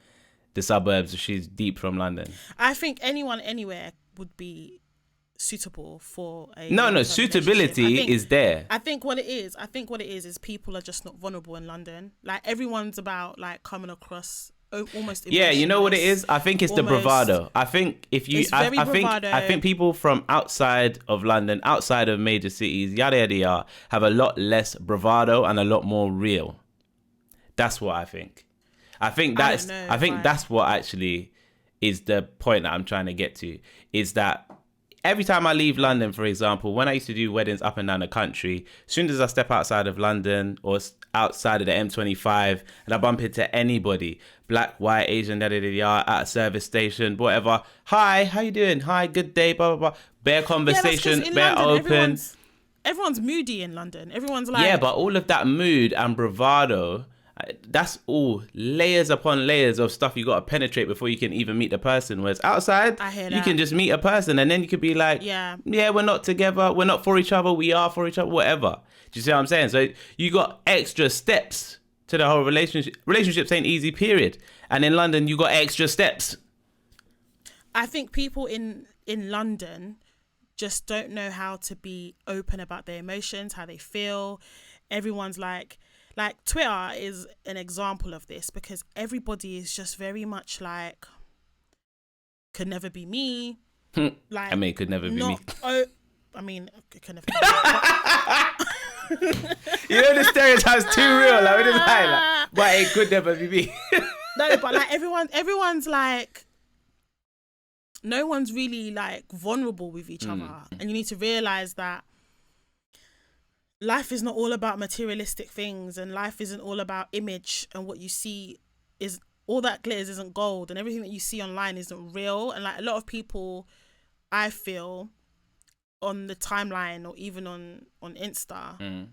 the suburbs. She's deep from London. I think anyone anywhere would be suitable for a... No, suitability is there. I think what it is people are just not vulnerable in London. Like, everyone's about like coming across almost... Yeah, you know what it is? I think it's the bravado. I think if you... I think people from outside of London, outside of major cities, yada yada yada, have a lot less bravado and a lot more real. That's what I think. I think that's what actually is the point that I'm trying to get to, is that every time I leave London, for example, when I used to do weddings up and down the country, as soon as I step outside of London or outside of the M25 and I bump into anybody, black, white, Asian, at a service station, whatever, hi, how you doing? Hi, good day, blah, blah, blah. Bare conversation, bare open. Everyone's moody in London. Everyone's like... Yeah, but all of that mood and bravado... That's all layers upon layers of stuff you got to penetrate before you can even meet the person. Whereas outside, you can just meet a person and then you could be like, yeah, we're not together, we're not for each other, we are for each other, whatever. Do you see what I'm saying? So you got extra steps to the whole relationship. Relationships ain't easy, period. And in London, you got extra steps. I think people in London just don't know how to be open about their emotions, how they feel. Everyone's like Twitter is an example of this, because everybody is just very much like, could never be me, Like, I mean, it could never be me. Oh, I mean, it could never be me. You know, the stereotype's too real. Like, we just like, but it could never be me. No, but like everyone's like, no one's really like vulnerable with each other, and you need to realize that life is not all about materialistic things, and life isn't all about image, and what you see is all that glitters isn't gold, and everything that you see online isn't real. And like a lot of people, I feel, on the timeline or even on Insta,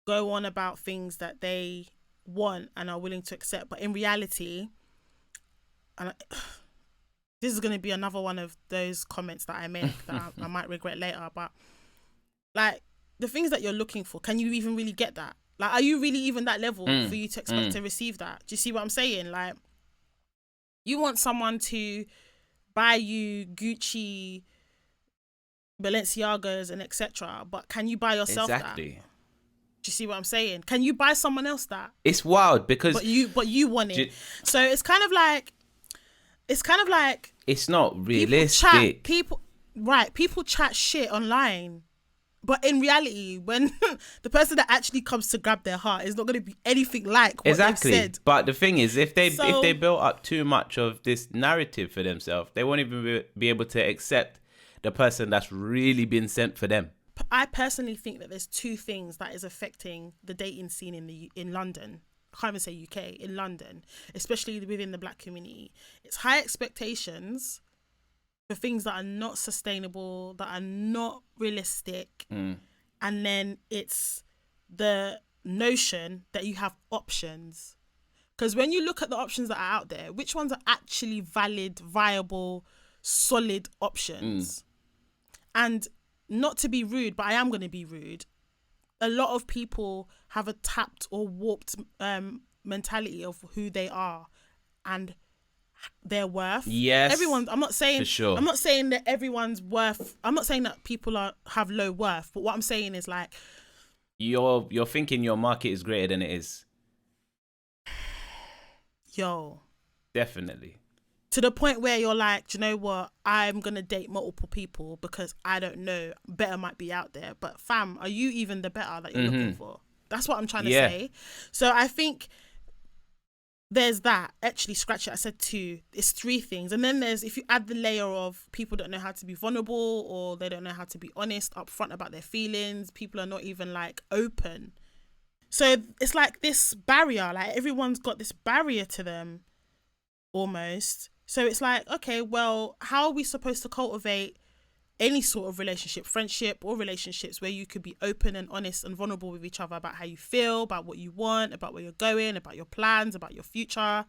go on about things that they want and are willing to accept, but in reality, and this is going to be another one of those comments that I make that I might regret later, but like the things that you're looking for, can you even really get that? Like, are you really even that level for you to expect to receive that? Do you see what I'm saying? Like, you want someone to buy you Gucci, Balenciagas and etc., but can you buy yourself that? Do you see what I'm saying? Can you buy someone else that? It's wild because but you want it. So it's kind of like it's not realistic. People chat shit online, but in reality, when the person that actually comes to grab their heart is not going to be anything like what they've said. But the thing is, if they built up too much of this narrative for themselves, they won't even be able to accept the person that's really been sent for them. I personally think that there's two things that is affecting the dating scene in London. I can't even say UK, in London, especially within the black community. It's high expectations for things that are not sustainable, that are not realistic. And then it's the notion that you have options. Because when you look at the options that are out there, which ones are actually valid, viable, solid options? And not to be rude, but I am going to be rude. A lot of people have a tapped or warped mentality of who they are and their worth. Yes. Everyone, I'm not saying, for sure. I'm not saying that everyone's worth, I'm not saying that people have low worth, but what I'm saying is like, You're thinking your market is greater than it is. Yo. Definitely. To the point where you're like, do you know what? I'm going to date multiple people because I don't know, better might be out there. But fam, are you even the better that you're looking for? That's what I'm trying to say. So I think there's that. Actually, scratch it. I said two. It's three things. And then there's, if you add the layer of people don't know how to be vulnerable, or they don't know how to be honest, upfront about their feelings. People are not even like open. So it's like this barrier, like everyone's got this barrier to them almost. So it's like, okay, well, how are we supposed to cultivate any sort of relationship, friendship or relationships, where you could be open and honest and vulnerable with each other about how you feel, about what you want, about where you're going, about your plans, about your future,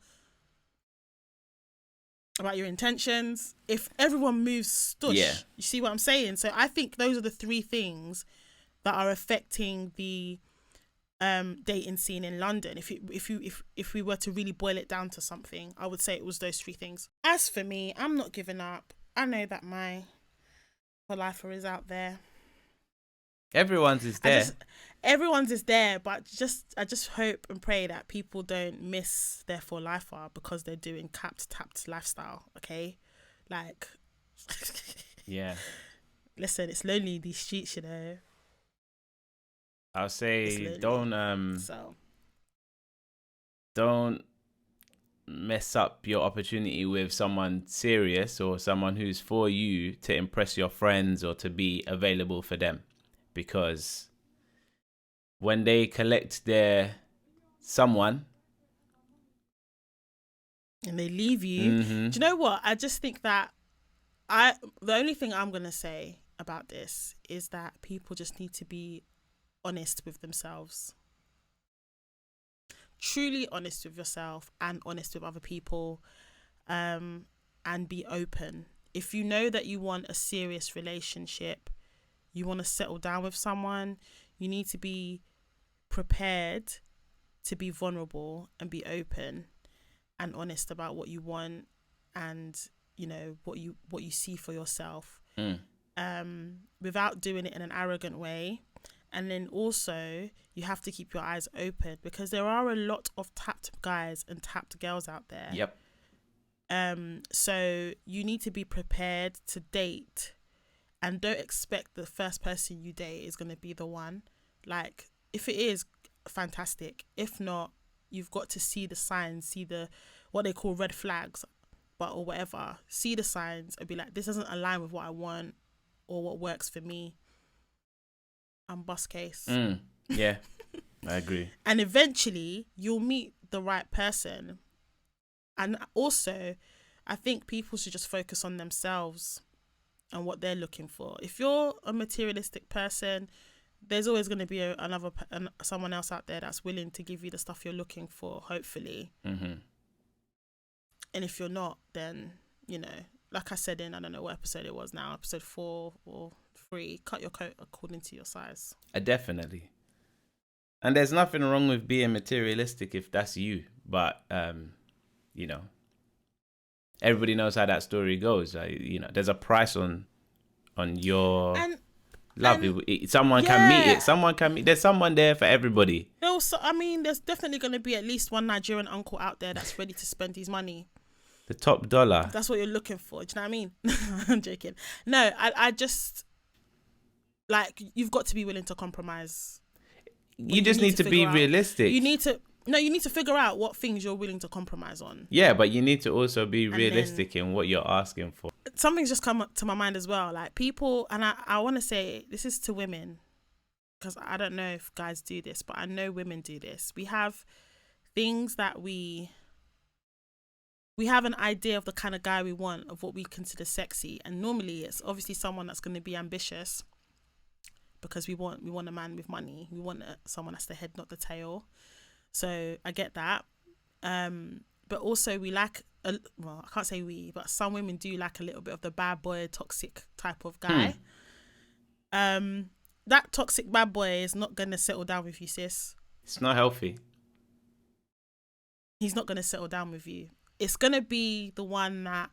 about your intentions, if everyone moves stush? You see what I'm saying? So I think those are the three things that are affecting the dating scene in London. If we were to really boil it down to something, I would say it was those three things. As for me, I'm not giving up. I know that my lifer is out there. Everyone's is there. Everyone's is there, but I just hope and pray that people don't miss their for lifer because they're doing tapped lifestyle. Okay, like yeah. Listen, it's lonely in these streets, you know. I'll say don't mess up your opportunity with someone serious or someone who's for you to impress your friends or to be available for them, because when they collect their someone and they leave you, do you know what? I just think that the only thing I'm gonna say about this is that people just need to be honest with themselves, truly honest with yourself and honest with other people, and be open. If you know that you want a serious relationship, you want to settle down with someone, you need to be prepared to be vulnerable and be open and honest about what you want and, you know, what you see for yourself, without doing it in an arrogant way. And then also you have to keep your eyes open, because there are a lot of tapped guys and tapped girls out there. Yep. So you need to be prepared to date, and don't expect the first person you date is going to be the one. Like, if it is, fantastic. If not, you've got to see the signs, see the what they call red flags, or whatever. See the signs and be like, this doesn't align with what I want or what works for me. And bust case. Yeah, I agree. And eventually you'll meet the right person. And also, I think people should just focus on themselves and what they're looking for. If you're a materialistic person, there's always going to be someone else out there that's willing to give you the stuff you're looking for, hopefully. Mm-hmm. And if you're not, then, you know, like I said in, I don't know what episode it was now, episode 4 or 3, cut your coat according to your size. Definitely. And there's nothing wrong with being materialistic if that's you. But, you know, everybody knows how that story goes. You know, there's a price on your love. Someone can meet it. Someone can meet. There's someone there for everybody. Also, I mean, there's definitely going to be at least one Nigerian uncle out there that's ready to spend his money. The top dollar. That's what you're looking for. Do you know what I mean? I'm joking. No, I just, like, you've got to be willing to compromise. You just need to be realistic. You need to figure out what things you're willing to compromise on. Yeah, but you need to also be realistic in what you're asking for. Something's just come up to my mind as well. Like, people, and I want to say this is to women, because I don't know if guys do this, but I know women do this. We have things that we have an idea of the kind of guy we want, of what we consider sexy. And normally it's obviously someone that's going to be ambitious, because we want a man with money. We want someone that's the head, not the tail. So I get that. But also we like, I can't say we, but some women do like a little bit of the bad boy, toxic type of guy. That toxic bad boy is not going to settle down with you, sis. It's not healthy. He's not going to settle down with you. It's going to be the one that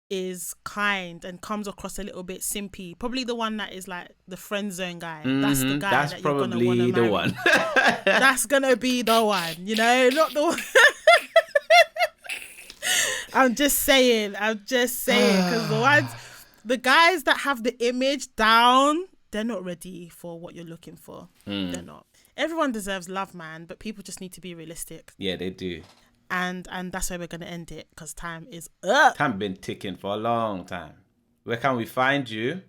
is kind and comes across a little bit simpy. Probably the one that is like the friend zone guy. That's the guy that you're going to want to marry. The one. That's going to be the one, you know, not the one. I'm just saying, because the guys that have the image down, they're not ready for what you're looking for. They're not. Everyone deserves love, man, but people just need to be realistic. Yeah, they do. And that's where we're going to end it, because time is up. Time been ticking for a long time. Where can we find you?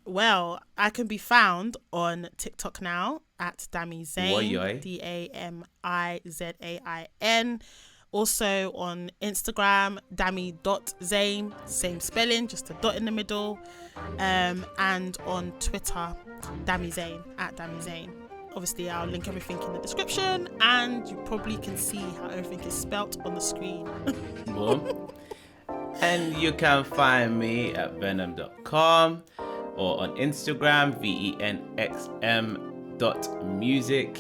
Well, I can be found on TikTok now at Dami Zain, DAMIZAIN. Also on Instagram, Dami.Zain, same spelling, just a dot in the middle. And on Twitter, Dami Zain, at Dami Zain. Obviously, I'll link everything in the description, and you probably can see how everything is spelt on the screen. Boom. And you can find me at venom.com or on Instagram, venxm.music.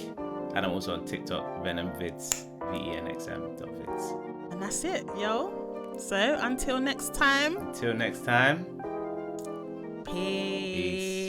And I'm also on TikTok, venomvids, venxm.vids. And that's it, yo. So until next time. Peace.